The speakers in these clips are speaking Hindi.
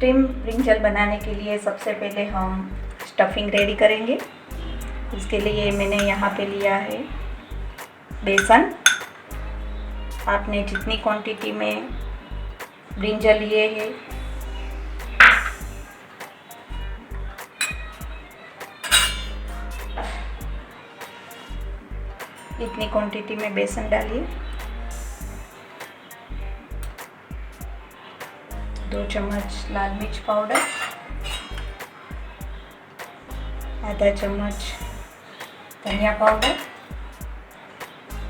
स्टीम ब्रिंजल बनाने के लिए सबसे पहले हम स्टफिंग रेडी करेंगे। इसके लिए मैंने यहाँ पे लिया है बेसन। आपने जितनी क्वांटिटी में ब्रिंजल लिए है इतनी क्वांटिटी में बेसन डालिए। 2 चम्मच लाल मिर्च पाउडर, आधा चम्मच धनिया पाउडर,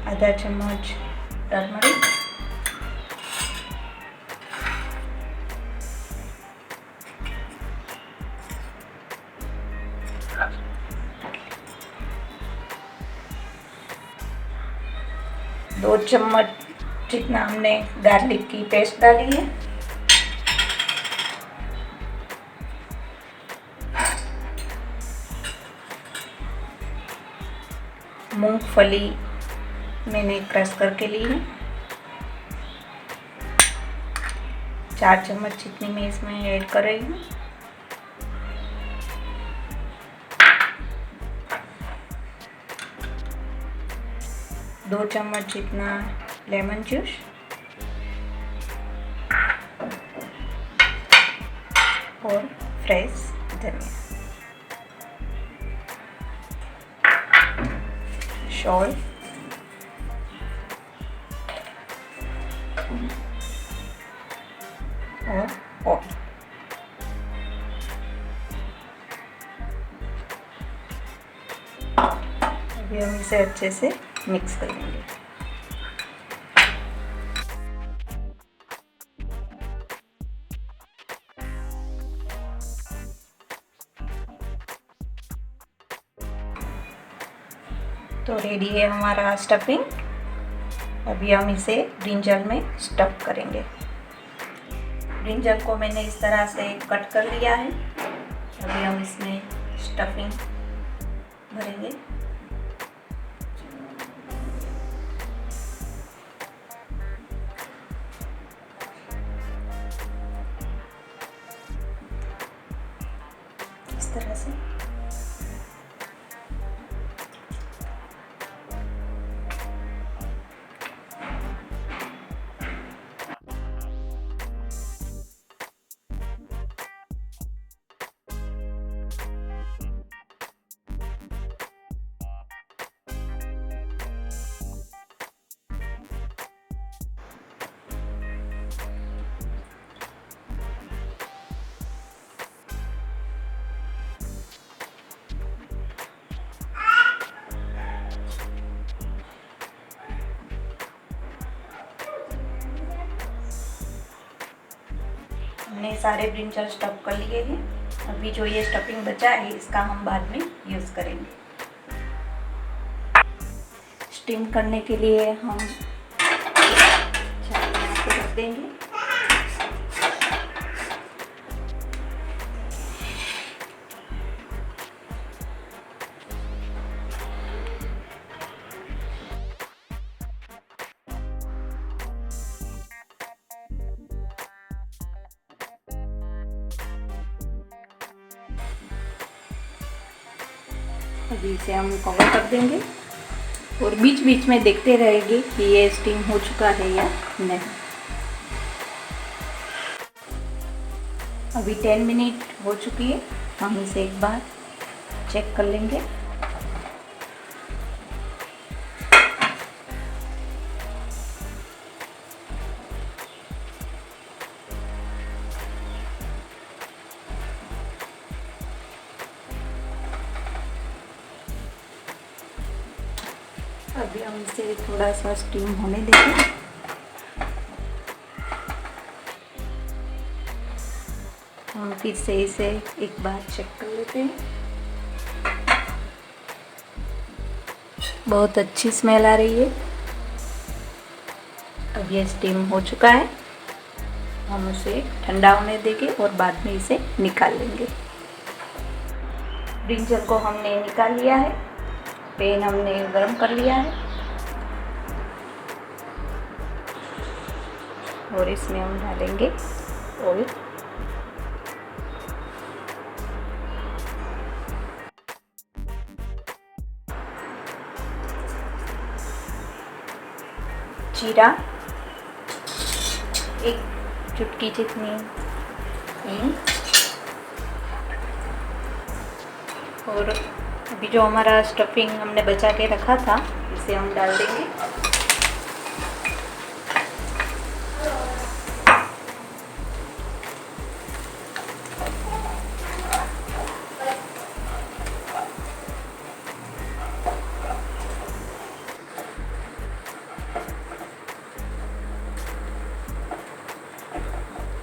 आधा चम्मच टर्मरिक, दो चम्मच जितना हमने गार्लिक की पेस्ट डाली है, मूंगफली मैंने क्रश करके ली है, 4 चम्मच जितनी मैं इसमें ऐड कर रही हूँ। दो चम्मच जितना लेमन जूस, और फ्रेश धनिया, सॉल्ट, और ऑयल। अभी हम इसे अच्छे से मिक्स कर लेंगे। तो रेडी है हमारा स्टफिंग। अभी हम इसे ब्रिंजल में स्टफ करेंगे। ब्रिंजल को मैंने इस तरह से कट कर लिया है। अभी हम इसमें स्टफिंग भरेंगे। इस तरह से हमने सारे ब्रिंजल स्टफ कर लिए हैं। अभी जो ये स्टफिंग बचा है इसका हम बाद में यूज़ करेंगे। स्टीम करने के लिए हम रख देंगे। अभी इसे हम कवर कर देंगे और बीच बीच में देखते रहेंगे कि ये स्टीम हो चुका है या नहीं। अभी 10 मिनट हो चुकी है। हम इसे एक बार चेक कर लेंगे। अभी हम इसे थोड़ा सा स्टीम होने देंगे। हम फिर से इसे एक बार चेक कर लेते हैं। बहुत अच्छी स्मेल आ रही है। अब ये स्टीम हो चुका है। हम उसे ठंडा होने देंगे और बाद में इसे निकाल लेंगे। ब्रिंजल को हमने निकाल लिया है। पैन हमने गरम कर लिया है और इसमें हम डालेंगे ऑयल। जीरा, एक चुटकी जितनी हींग, और अभी जो हमारा स्टफिंग हमने बचा के रखा था इसे हम डाल देंगे।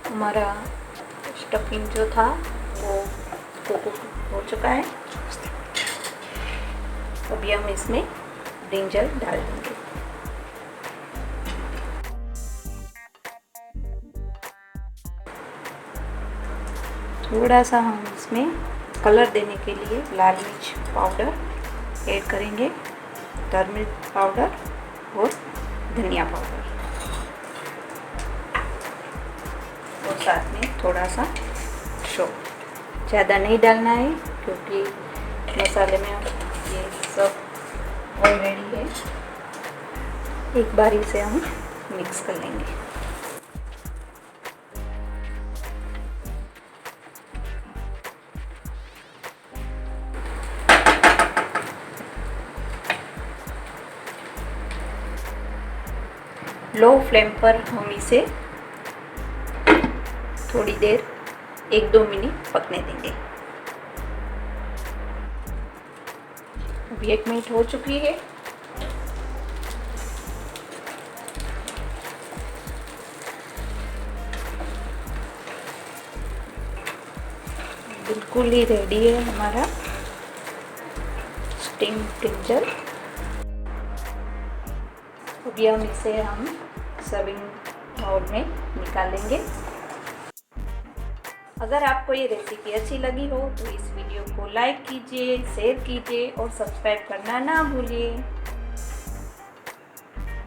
हमारा स्टफिंग जो था वो कुक हो चुका है। अभी हम इसमें ब्रिंजल डाल देंगे। थोड़ा सा हम इसमें कलर देने के लिए लाल मिर्च पाउडर ऐड करेंगे, टर्मरिक पाउडर और धनिया पाउडर, और साथ में थोड़ा सा सॉल्ट। ज़्यादा नहीं डालना है क्योंकि मसाले में ये सब ऑलरेडी है। एक बार इसे हम मिक्स कर लेंगे। लो फ्लेम पर हम इसे थोड़ी देर 1-2 मिनट पकने देंगे। अभी 1 मिनट हो चुकी है। बिल्कुल ही रेडी है हमारा स्टीम ब्रिंजल। अभी हम इसे सर्विंग बाउल में निकालेंगे। अगर आपको ये रेसिपी अच्छी लगी हो तो इस वीडियो को लाइक कीजिए, शेयर कीजिए और सब्सक्राइब करना ना भूलिए।